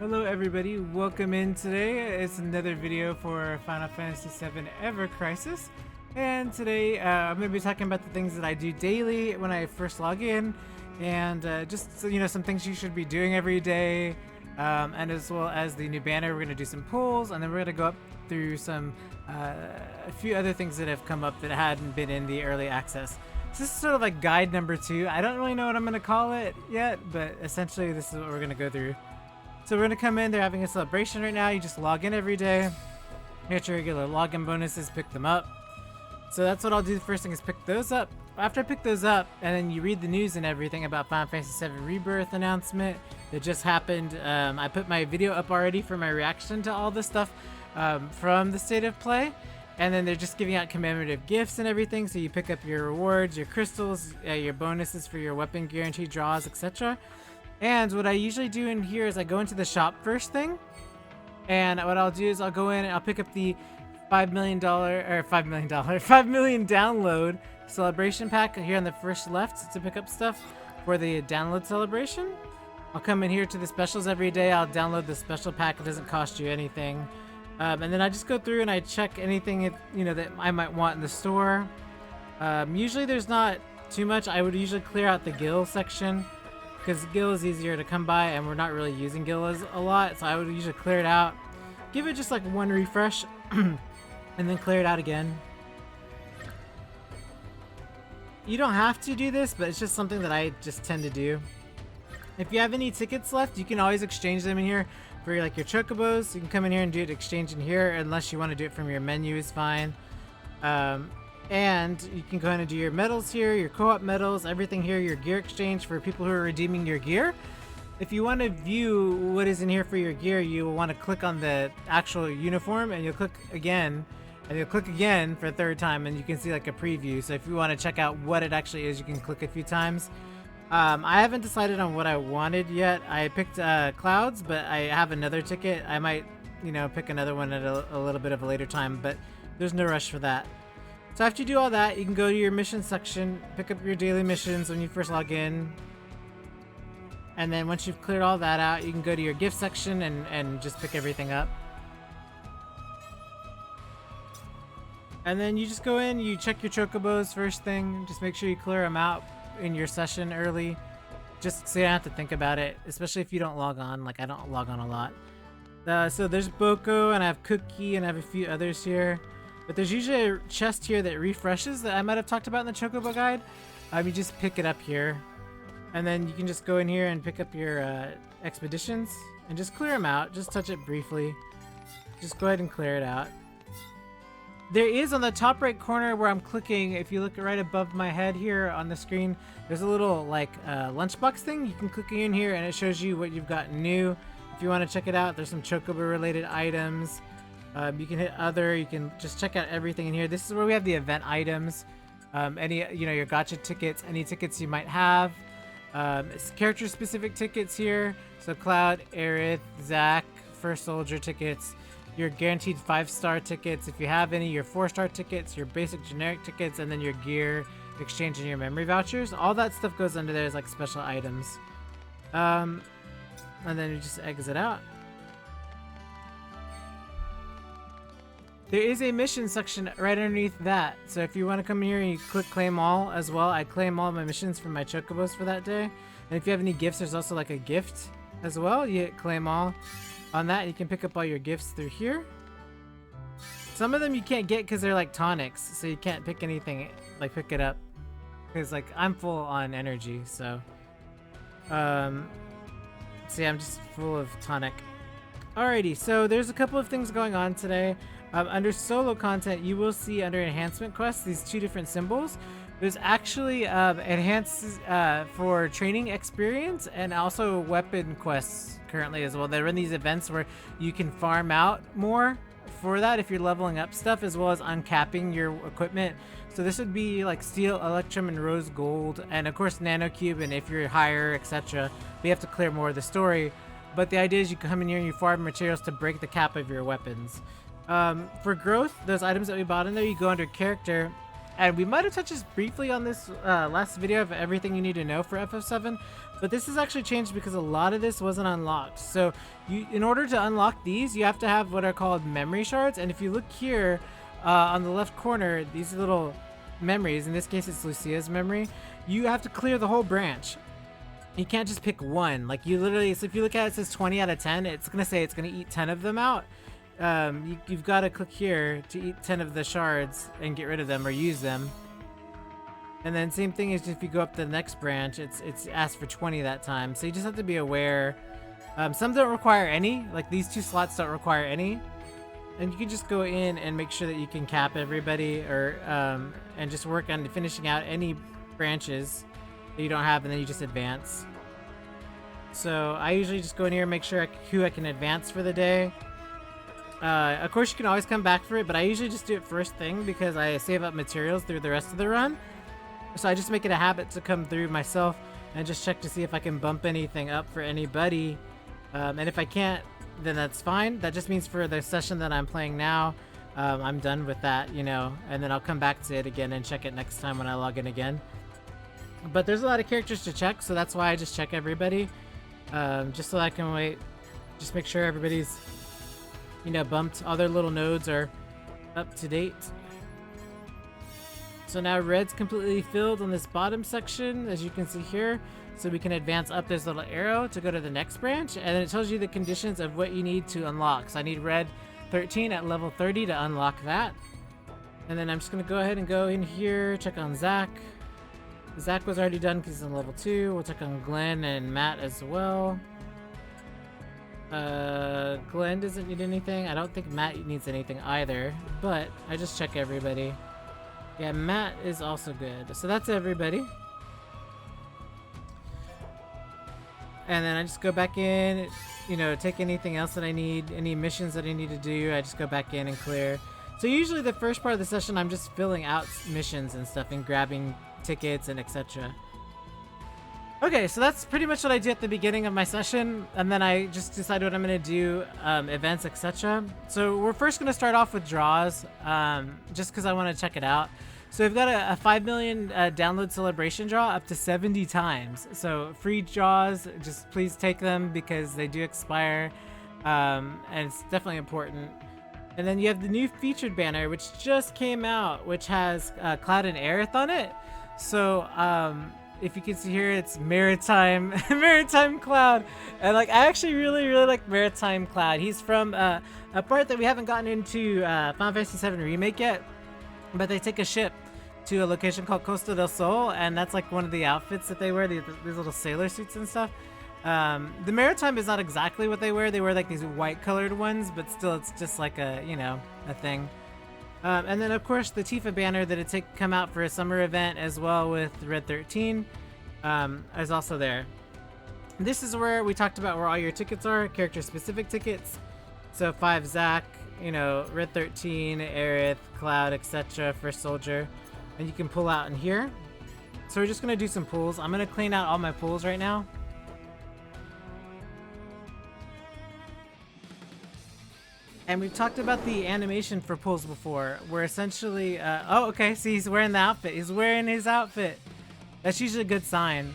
Hello everybody, welcome in today. It's another video for Final Fantasy VII Ever Crisis. And today I'm going to be talking about the things that I do daily when I first log in. And just, some things you should be doing every day. And as well as the new banner, we're going to do some polls. And then we're going to go up through a few other things that have come up that hadn't been in the early access. So this is sort of like guide number 2. I don't really know what I'm going to call it yet, but essentially this is what we're going to go through. So we're going to come in, they're having a celebration right now, you just log in every day, get your regular login bonuses, pick them up. So that's what I'll do. The first thing is pick those up. After I pick those up, and then you read the news and everything about Final Fantasy VII Rebirth announcement that just happened. I put my video up already for my reaction to all this stuff from the State of Play. And then they're just giving out commemorative gifts and everything, so you pick up your rewards, your crystals, your bonuses for your weapon guarantee draws, etc. And what I usually do in here is I go into the shop first thing, and what I'll do is I'll go in and I'll pick up the $5 million download celebration pack here on the first left to pick up stuff for the download celebration. I'll come in here to the specials every day. I'll download the special pack. It doesn't cost you anything. And then I just go through and I check anything that I might want in the store. Usually there's not too much. I would usually clear out the Gil section, because Gil is easier to come by and we're not really using Gil a lot, so I would usually clear it out, give it just like one refresh, and then clear it out again. You don't have to do this, but it's just something that I just tend to do. If you have any tickets left, you can always exchange them in here for your chocobos. You can come in here and do it exchange in here, unless you want to do it from your menu is fine. And you can go ahead and do your medals here, your co-op medals, everything here, your gear exchange for people who are redeeming your gear. If you want to view what is in here for your gear, you will want to click on the actual uniform, and you'll click again, and you'll click again for a third time, and you can see like a preview. So if you want to check out what it actually is, you can click a few times. I haven't decided on what I wanted yet. I picked Clouds, but I have another ticket. I might, pick another one at a little bit of a later time, but there's no rush for that. So after you do all that, you can go to your mission section, pick up your daily missions when you first log in. And then once you've cleared all that out, you can go to your gift section and just pick everything up. And then you just go in, you check your chocobos first thing, just make sure you clear them out in your session early, just so you don't have to think about it, especially if you don't log on. Like I don't log on a lot. So there's Boko, and I have Cookie, and I have a few others here. But there's usually a chest here that refreshes that I might have talked about in the Chocobo guide. You just pick it up here. And then you can just go in here and pick up your expeditions and just clear them out. Just touch it briefly. Just go ahead and clear it out. There is on the top right corner where I'm clicking, if you look right above my head here on the screen, there's a little lunchbox thing. You can click in here and it shows you what you've got new. If you want to check it out, there's some Chocobo related items. You can hit other, you can just check out everything in here. This is where we have the event items, any, your gacha tickets, any tickets you might have, character specific tickets here. So Cloud, Aerith, Zack, First Soldier tickets, your guaranteed 5-star tickets, if you have any, your 4-star tickets, your basic generic tickets, and then your gear exchange and your memory vouchers. All that stuff goes under there as like special items. And then you just exit out. There is a mission section right underneath that. So if you want to come here and you click claim all as well, I claim all my missions from my chocobos for that day. And if you have any gifts, there's also like a gift as well. You hit claim all on that. You can pick up all your gifts through here. Some of them you can't get because they're like tonics. So you can't pick anything, pick it up. Because I'm full on energy. So, I'm just full of tonic. Alrighty, so there's a couple of things going on today. Under solo content, you will see under enhancement quests these 2 different symbols. There's actually enhanced for training experience and also weapon quests currently as well. They run these events where you can farm out more for that if you're leveling up stuff, as well as uncapping your equipment. So this would be like Steel, Electrum, and Rose Gold, and of course Nanocube, and if you're higher, etc. We have to clear more of the story. But the idea is you come in here and you farm materials to break the cap of your weapons. For growth, those items that we bought in there, you go under character, and we might have touched this briefly on this last video of everything you need to know for FF7, but this has actually changed because a lot of this wasn't unlocked. So in order to unlock these, you have to have what are called memory shards, and if you look here on the left corner, these little memories, in this case it's Lucia's memory, you have to clear the whole branch. You can't just pick one. Like, you literally, so if you look at it, it says 20 out of 10, it's gonna say it's gonna eat 10 of them out. You've got to click here to eat 10 of the shards and get rid of them or use them. And then same thing is if you go up the next branch, it's asked for 20 that time, so you just have to be aware. Some don't require any, like these 2 slots don't require any, and you can just go in and make sure that you can cap everybody, or and just work on finishing out any branches that you don't have, and then you just advance. So I usually just go in here and make sure who I can advance for the day. Of course you can always come back for it, but I usually just do it first thing because I save up materials through the rest of the run. So I just make it a habit to come through myself and just check to see if I can bump anything up for anybody. And if I can't, then that's fine. That just means for the session that I'm playing now, I'm done with that, you know, and then I'll come back to it again and check it next time when I log in again. But there's a lot of characters to check, so that's why I just check everybody. Just so I can just make sure everybody's, you know, bumped. All their little nodes are up to date. So now red's completely filled on this bottom section, as you can see here. So we can advance up this little arrow to go to the next branch, and then it tells you the conditions of what you need to unlock. So I need red 13 at level 30 to unlock that. And then I'm just gonna go ahead and go in here, check on Zach. Zach was already done because he's on level 2. We'll check on Glenn and Matt as well. Glenn doesn't need anything. I don't think Matt needs anything either, but I just check everybody. Yeah, Matt is also good. So that's everybody. And then I just go back in, you know, take anything else that I need, any missions that I need to do, I just go back in and clear. So usually the first part of the session, I'm just filling out missions and stuff and grabbing tickets and etc. Okay, so that's pretty much what I do at the beginning of my session, and then I just decide what I'm going to do, events, etc. So we're first going to start off with draws, just because I want to check it out. So we've got a 5 million download celebration draw up to 70 times. So free draws, just please take them because they do expire, and it's definitely important. And then you have the new featured banner, which just came out, which has Cloud and Aerith on it. So if you can see here, it's Maritime Maritime Cloud, and like I actually really like Maritime Cloud. He's from a part that we haven't gotten into Final Fantasy VII Remake yet, but they take a ship to a location called Costa del Sol, and that's like one of the outfits that they wear, these little sailor suits and stuff. The Maritime is not exactly what they wear. They wear like these white colored ones, but still it's just like a, you know, a thing. And then of course the Tifa banner that had come out for a summer event as well with Red 13 is also there. This is where we talked about where all your tickets are, character specific tickets. So 5 Zack, you know, Red 13, Aerith, Cloud, etc. for Soldier. And you can pull out in here. So we're just going to do some pulls. I'm going to clean out all my pulls right now. And we've talked about the animation for pulls before, where essentially, oh, okay, see, he's wearing the outfit. He's wearing his outfit. That's usually a good sign.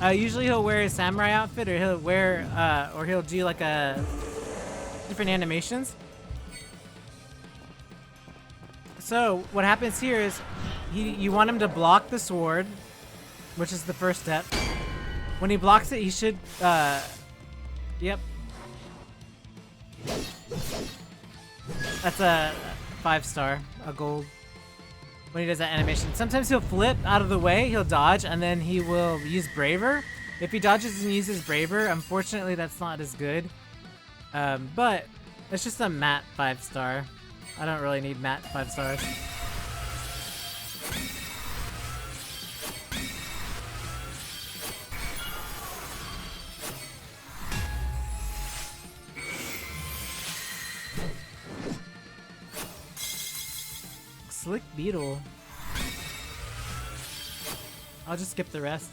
Usually he'll wear his samurai outfit, or he'll wear, or he'll do like a different animations. So what happens here is, you want him to block the sword, which is the first step. When he blocks it, he should, yep. That's a 5-star, a gold. When he does that animation, sometimes he'll flip out of the way, he'll dodge, and then he will use Braver. If he dodges and uses Braver, unfortunately that's not as good. But it's just a matte 5-star. I don't really need matte 5 stars. Slick Beetle. I'll just skip the rest.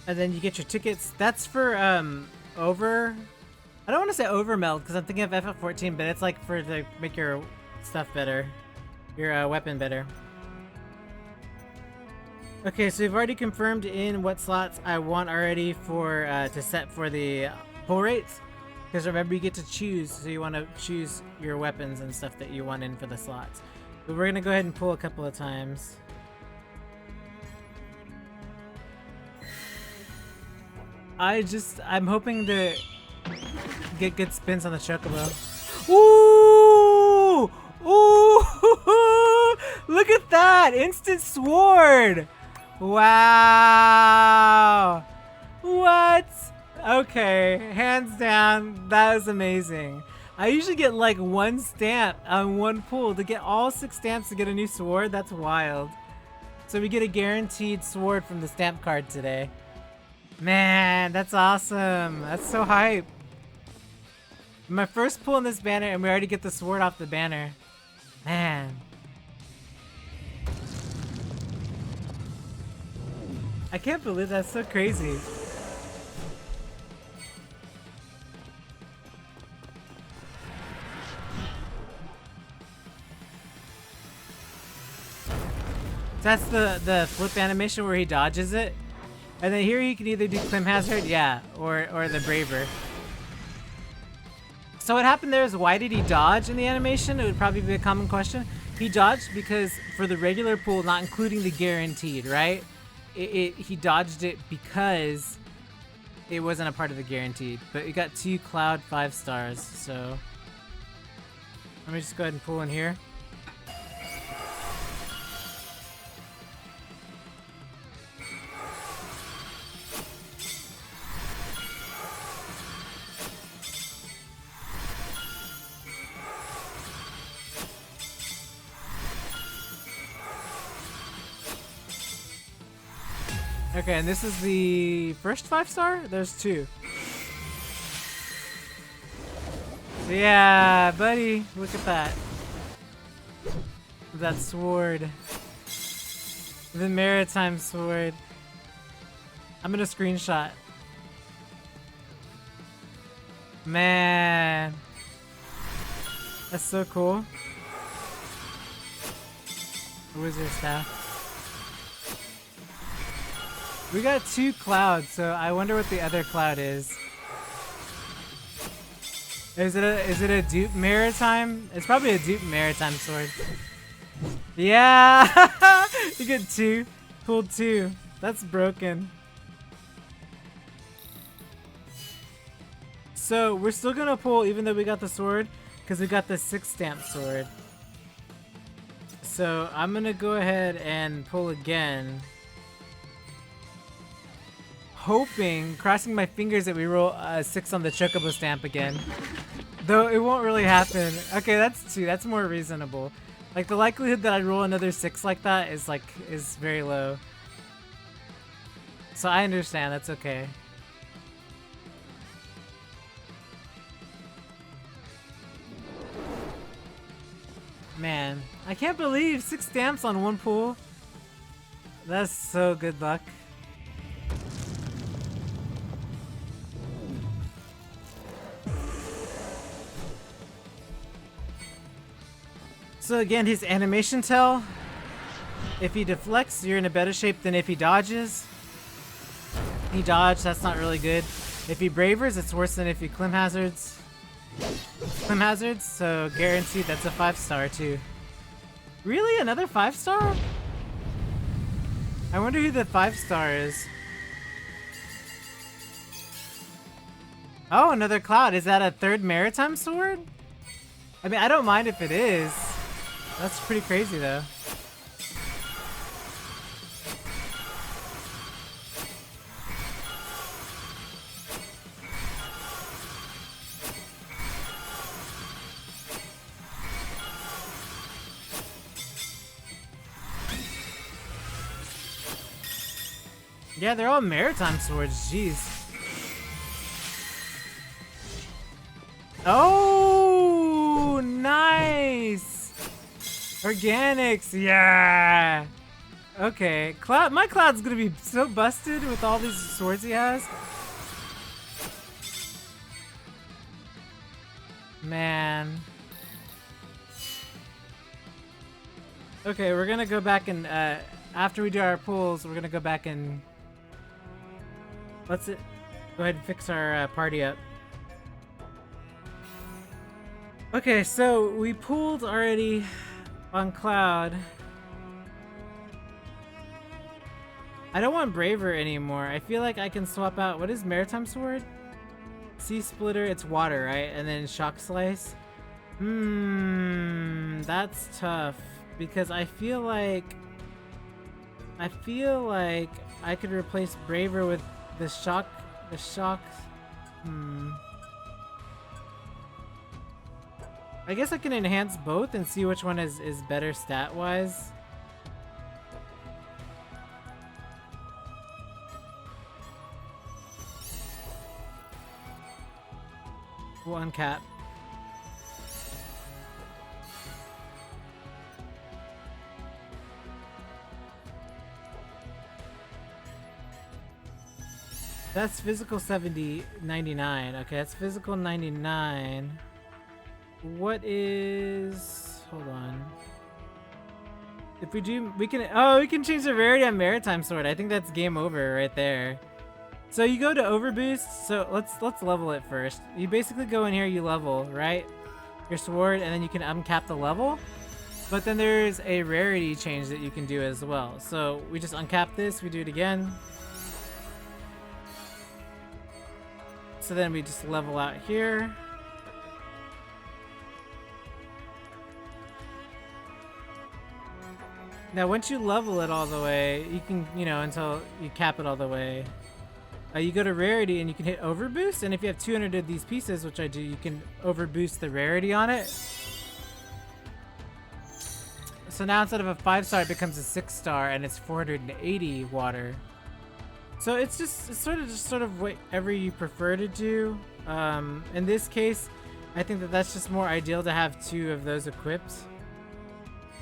And then you get your tickets. That's for over I don't want to say overmeld because I'm thinking of FF14, but it's like for to make your stuff better, your weapon better. Okay, so we've already confirmed in what slots I want already for to set for the pull rates. Because remember, you get to choose, so you want to choose your weapons and stuff that you want in for the slots. But we're gonna go ahead and pull a couple of times. I'm hoping to get good spins on the chocobo. Ooh! Ooh! Look at that! Instant sword! Wow! What? Okay, hands down, that is amazing. I usually get like 1 stamp on 1 pull. To get all 6 stamps to get a new sword, that's wild. So we get a guaranteed sword from the stamp card today. Man, that's awesome. That's so hype. My first pull in this banner and we already get the sword off the banner. Man. I can't believe that's so crazy. That's the flip animation where he dodges it. And then here he can either do Clim Hazard, yeah, or the Braver. So what happened there is, why did he dodge in the animation? It would probably be a common question. He dodged because for the regular pool, not including the guaranteed, right? He dodged it because it wasn't a part of the guaranteed. But it got 2 Cloud 5 stars, so... Let me just go ahead and pull in here. Okay, and this is the first 5-star? There's 2. Yeah, buddy, look at that. That sword. The maritime sword. I'm gonna screenshot. Man. That's so cool. Wizard staff. We got 2 clouds, so I wonder what the other cloud is. Is it a dupe maritime? It's probably a dupe maritime sword. Yeah! You get 2. Pulled 2. That's broken. So we're still gonna pull even though we got the sword, because we got the 6 stamp sword. So I'm gonna go ahead and pull again. Hoping, crossing my fingers that we roll 6 on the Chocobo stamp again. Though it won't really happen. Okay, that's 2. That's more reasonable. Like the likelihood that I roll another 6 like that is very low. So I understand. That's okay. Man, I can't believe 6 stamps on 1 pull. That's so good luck. So again, his animation tell, if he deflects, you're in a better shape than if he dodges. He dodged, that's not really good. If he bravers, it's worse than if he Clim Hazards. Clim Hazards, so guaranteed that's a 5-star too. Really? Another 5-star? I wonder who the 5-star is. Oh, another cloud. Is that a 3rd maritime sword? I mean, I don't mind if it is. That's pretty crazy though. Yeah, they're all maritime swords, jeez. Oh, nice! Organics, yeah! Okay, my Cloud's gonna be so busted with all these swords he has. Man. Okay, we're gonna go back and, after we do our pulls, we're gonna go back and... Let's go ahead and fix our party up. Okay, so we pulled already on Cloud. I don't want Braver anymore. I feel like I can swap out... What is Maritime Sword? Sea Splitter, it's water, right? And then Shock Slice. That's tough. Because I feel like I could replace Braver with the shock. I guess I can enhance both and see which one is better stat wise. We'll uncap. That's physical 99. Okay, that's physical 99. What is... Hold on. If we do... We can... Oh, we can change the rarity on Maritime Sword. I think that's game over right there. So you go to Overboost. So let's level it first. You basically go in here, you level, right? Your sword, and then you can uncap the level. But then there's a rarity change that you can do as well. So we just uncap this, we do it again. So then we just level out here. Now once you level it all the way, you can, you know, until you cap it all the way. You go to rarity and you can hit overboost, and if you have 200 of these pieces, which I do, you can overboost the rarity on it. So now instead of a 5-star, it becomes a 6-star, and it's 480 water. So it's sort of whatever you prefer to do. In this case, I think that that's just more ideal to have 2 of those equipped.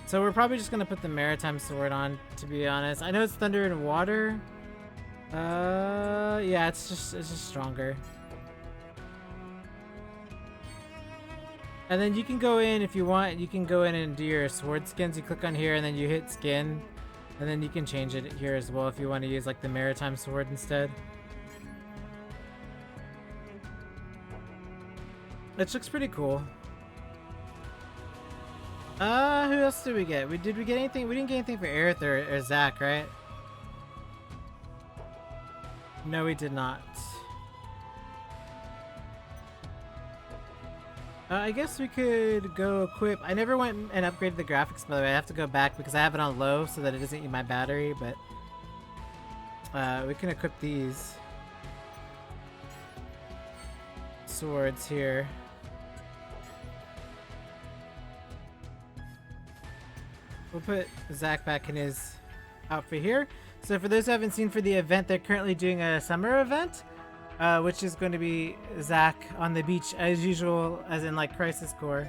So we're probably just gonna put the Maritime Sword on, to be honest. I know it's thunder and water. Yeah, it's just stronger. And then you can go in, if you want, you can go in and do your sword skins. You click on here and then you hit skin. And then you can change it here as well if you want to use like the Maritime Sword instead. It looks pretty cool. Who else did we get? Did we get anything? We didn't get anything for Aerith or Zach, right? No, we did not. I guess we could go equip. I never went and upgraded the graphics, by the way. I have to go back because I have it on low so that it doesn't eat my battery, but we can equip these swords here. We'll put Zach back in his outfit here. So for those who haven't seen, for the event, they're currently doing a summer event, which is going to be Zach on the beach as usual, as in like Crisis Core.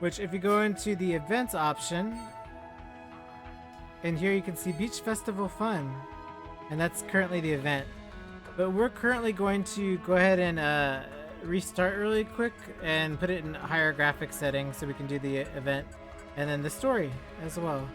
Which, if you go into the events option, and here you can see Beach Festival Fun, and that's currently the event. But we're currently going to go ahead and restart really quick and put it in higher graphics settings so we can do the event and then the story as well.